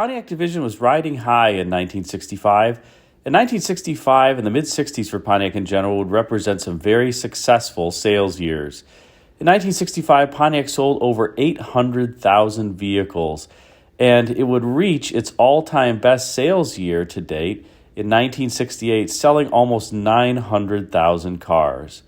Pontiac division was riding high in 1965. In 1965 and the mid-60s for Pontiac in general would represent some very successful sales years. In 1965, Pontiac sold over 800,000 vehicles, and it would reach its all-time best sales year to date in 1968, selling almost 900,000 cars.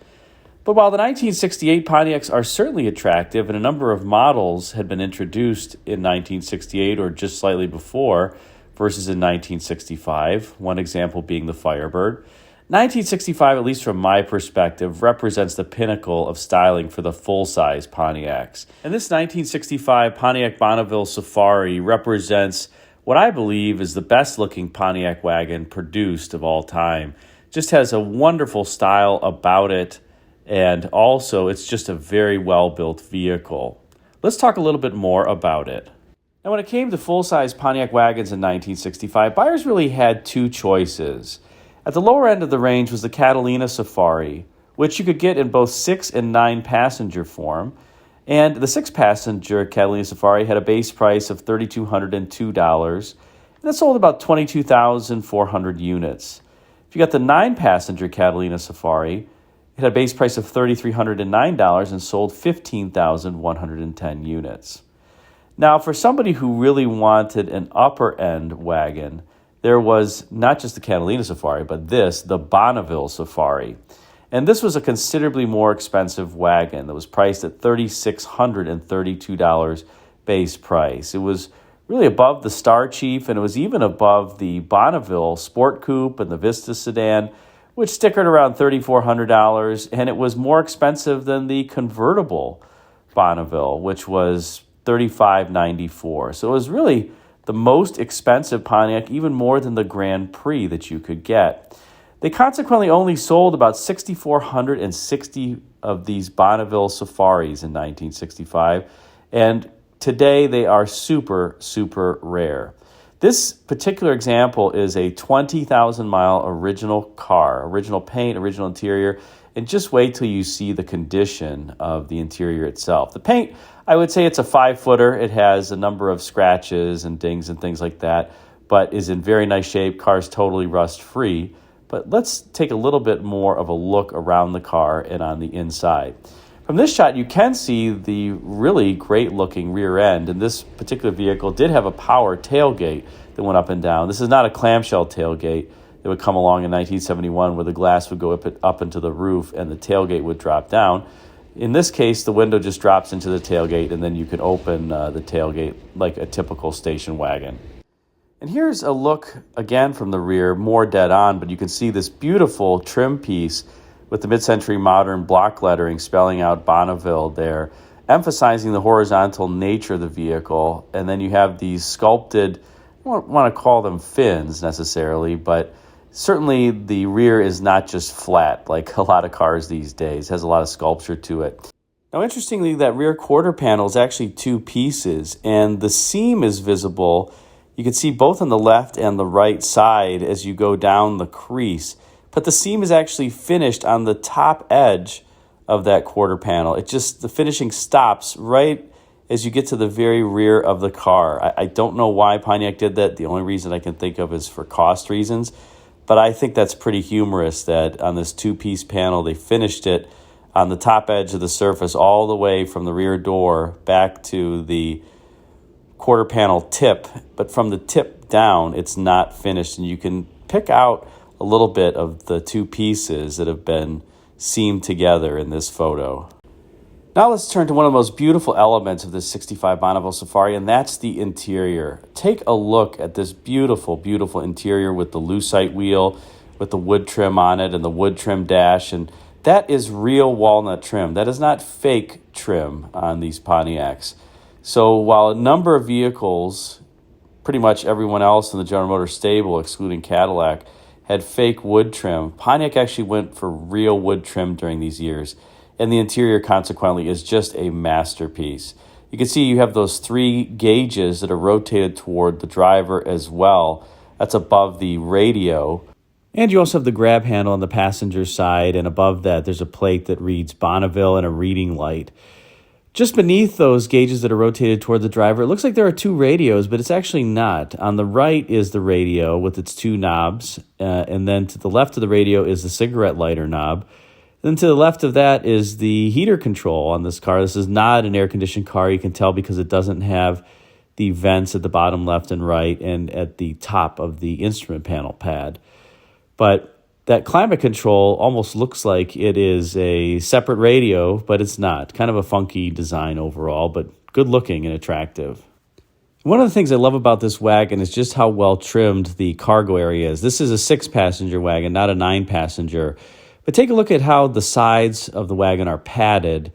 But while the 1968 Pontiacs are certainly attractive and a number of models had been introduced in 1968 or just slightly before versus in 1965, one example being the Firebird, 1965, at least from my perspective, represents the pinnacle of styling for the full-size Pontiacs. And this 1965 Pontiac Bonneville Safari represents what I believe is the best-looking Pontiac wagon produced of all time. Just has a wonderful style about it, and also it's just a very well-built vehicle. Let's talk a little bit more about it. Now, when it came to full-size Pontiac wagons in 1965, buyers really had two choices. At the lower end of the range was the Catalina Safari, which you could get in both 6 and 9 passenger form. And the 6-passenger Catalina Safari had a base price of $3,202, and it sold about 22,400 units. If you got the 9-passenger Catalina Safari, it had a base price of $3,309 and sold 15,110 units. Now, for somebody who really wanted an upper-end wagon, there was not just the Catalina Safari, but the Bonneville Safari. And this was a considerably more expensive wagon that was priced at $3,632 base price. It was really above the Star Chief, and it was even above the Bonneville Sport Coupe and the Vista Sedan, which stickered around $3,400, and it was more expensive than the convertible Bonneville, which was $3,594. So it was really the most expensive Pontiac, even more than the Grand Prix that you could get. They consequently only sold about 6,460 of these Bonneville Safaris in 1965, and today they are super, super rare. This particular example is a 20,000-mile original car, original paint, original interior, and just wait till you see the condition of the interior itself. The paint, I would say it's a 5-footer. It has a number of scratches and dings and things like that, but is in very nice shape. Car's totally rust-free. But let's take a little bit more of a look around the car and on the inside. From this shot, you can see the really great-looking rear end, and this particular vehicle did have a power tailgate that went up and down. This is not a clamshell tailgate that would come along in 1971 where the glass would go up into the roof and the tailgate would drop down. In this case, the window just drops into the tailgate, and then you can open the tailgate like a typical station wagon. And here's a look, again, from the rear, more dead on, but you can see this beautiful trim piece with the mid-century modern block lettering spelling out Bonneville there, emphasizing the horizontal nature of the vehicle. And then you have these sculpted, I don't want to call them fins necessarily, but certainly the rear is not just flat like a lot of cars these days. It has a lot of sculpture to it. Now, interestingly, that rear quarter panel is actually 2 pieces, and the seam is visible. You can see both on the left and the right side as you go down the crease, but the seam is actually finished on the top edge of that quarter panel. The finishing stops right as you get to the very rear of the car. I don't know why Pontiac did that. The only reason I can think of is for cost reasons, but I think that's pretty humorous that on this 2-piece panel, they finished it on the top edge of the surface all the way from the rear door back to the quarter panel tip, but from the tip down, it's not finished, and you can pick out a little bit of the 2 pieces that have been seamed together in this photo. Now let's turn to one of the most beautiful elements of this 65 Bonneville Safari, and that's the interior. Take a look at this beautiful, beautiful interior with the lucite wheel, with the wood trim on it and the wood trim dash, and that is real walnut trim. That is not fake trim on these Pontiacs. So while a number of vehicles, pretty much everyone else in the General Motors stable, excluding Cadillac, had fake wood trim, Pontiac actually went for real wood trim during these years. And the interior, consequently, is just a masterpiece. You can see you have those 3 gauges that are rotated toward the driver as well. That's above the radio. And you also have the grab handle on the passenger side, and above that there's a plate that reads Bonneville and a reading light. Just beneath those gauges that are rotated toward the driver, it looks like there are two radios, but it's actually not. On the right is the radio with its two knobs, and then to the left of the radio is the cigarette lighter knob. Then to the left of that is the heater control on this car. This is not an air-conditioned car. You can tell because it doesn't have the vents at the bottom left and right and at the top of the instrument panel pad. But that climate control almost looks like it is a separate radio, but it's not. Kind of a funky design overall, but good looking and attractive. One of the things I love about this wagon is just how well trimmed the cargo area is. This is a 6-passenger wagon, not a 9-passenger. But take a look at how the sides of the wagon are padded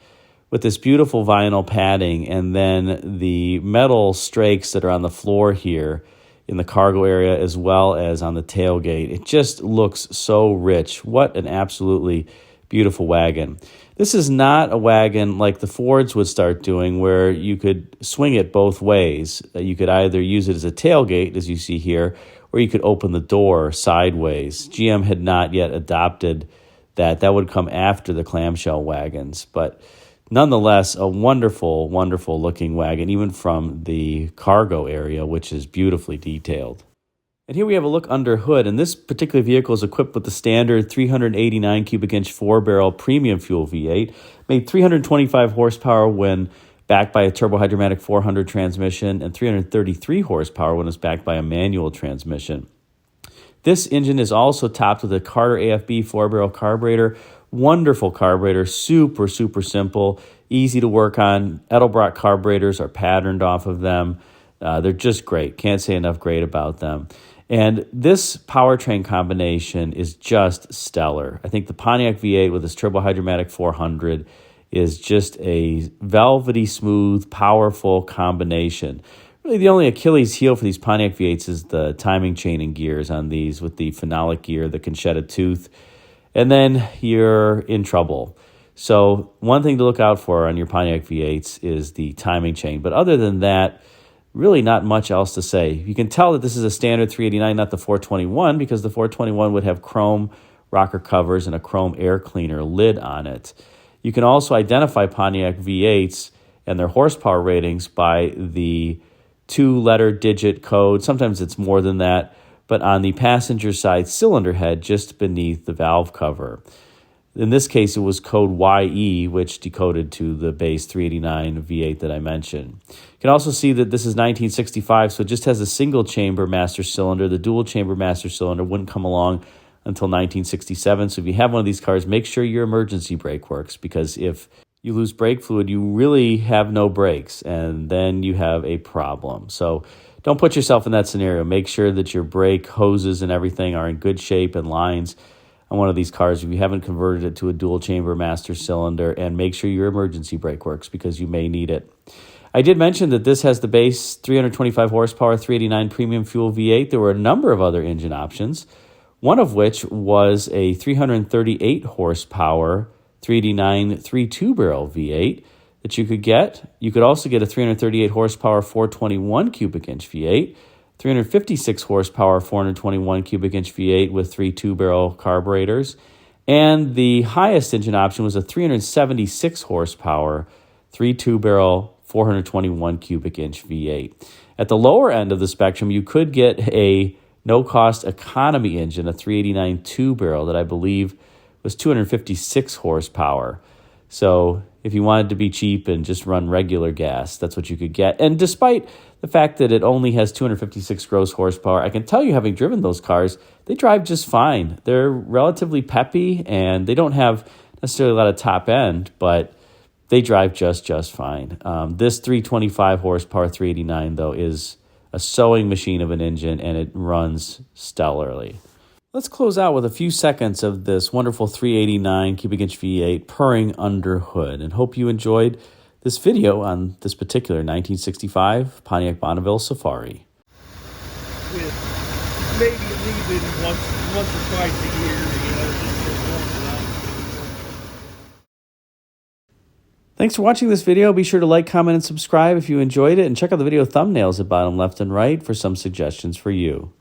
with this beautiful vinyl padding, and then the metal strakes that are on the floor here in the cargo area as well as on the tailgate. It just looks so rich. What an absolutely beautiful wagon. This is not a wagon like the Fords would start doing where you could swing it both ways. You could either use it as a tailgate, as you see here, or you could open the door sideways. GM had not yet adopted that. That would come after the clamshell wagons. But nonetheless, a wonderful, wonderful looking wagon, even from the cargo area, which is beautifully detailed. And here we have a look under hood, and this particular vehicle is equipped with the standard 389 cubic inch 4-barrel premium fuel V8, made 325 horsepower when backed by a turbo-hydromatic 400 transmission, and 333 horsepower when it's backed by a manual transmission. This engine is also topped with a Carter AFB 4-barrel carburetor. Wonderful carburetor, super, super simple, easy to work on. Edelbrock carburetors are patterned off of them. They're just great. Can't say enough great about them. And this powertrain combination is just stellar. I think the Pontiac V8 with its turbo-hydromatic 400 is just a velvety smooth, powerful combination. Really, the only Achilles heel for these Pontiac V8s is the timing chain and gears on these with the phenolic gear that can shed a tooth. And then you're in trouble. So one thing to look out for on your Pontiac V8s is the timing chain. But other than that, really not much else to say. You can tell that this is a standard 389, not the 421, because the 421 would have chrome rocker covers and a chrome air cleaner lid on it. You can also identify Pontiac V8s and their horsepower ratings by the 2-letter digit code. Sometimes it's more than that, but on the passenger side cylinder head just beneath the valve cover. In this case, it was code YE, which decoded to the base 389 V8 that I mentioned. You can also see that this is 1965, so it just has a single-chamber master cylinder. The dual-chamber master cylinder wouldn't come along until 1967. So if you have one of these cars, make sure your emergency brake works, because if you lose brake fluid, you really have no brakes, and then you have a problem. So don't put yourself in that scenario. Make sure that your brake hoses and everything are in good shape and lines on one of these cars if you haven't converted it to a dual chamber master cylinder, and make sure your emergency brake works because you may need it. I did mention that this has the base 325 horsepower 389 premium fuel V8. There were a number of other engine options, one of which was a 338 horsepower 389 3.2-barrel V8 that you could get. You could also get a 338 horsepower 421 cubic inch V8, 356 horsepower 421 cubic inch V8 with 3 2-barrel carburetors, and the highest engine option was a 376 horsepower 3 2-barrel 421 cubic inch V8. At the lower end of the spectrum, you could get a no-cost economy engine, a 389 2-barrel that I believe was 256 horsepower. So if you wanted to be cheap and just run regular gas, that's what you could get. And despite the fact that it only has 256 gross horsepower, I can tell you, having driven those cars, they drive just fine. They're relatively peppy, and they don't have necessarily a lot of top end, but they drive just fine. This 325 horsepower 389, though, is a sewing machine of an engine, and it runs stellarly. Let's close out with a few seconds of this wonderful 389 cubic inch V8 purring under hood, and hope you enjoyed this video on this particular 1965 Pontiac Bonneville Safari. With maybe leaving once or twice a year, just once a Thanks for watching this video. Be sure to like, comment, and subscribe if you enjoyed it, and check out the video thumbnails at bottom left and right for some suggestions for you.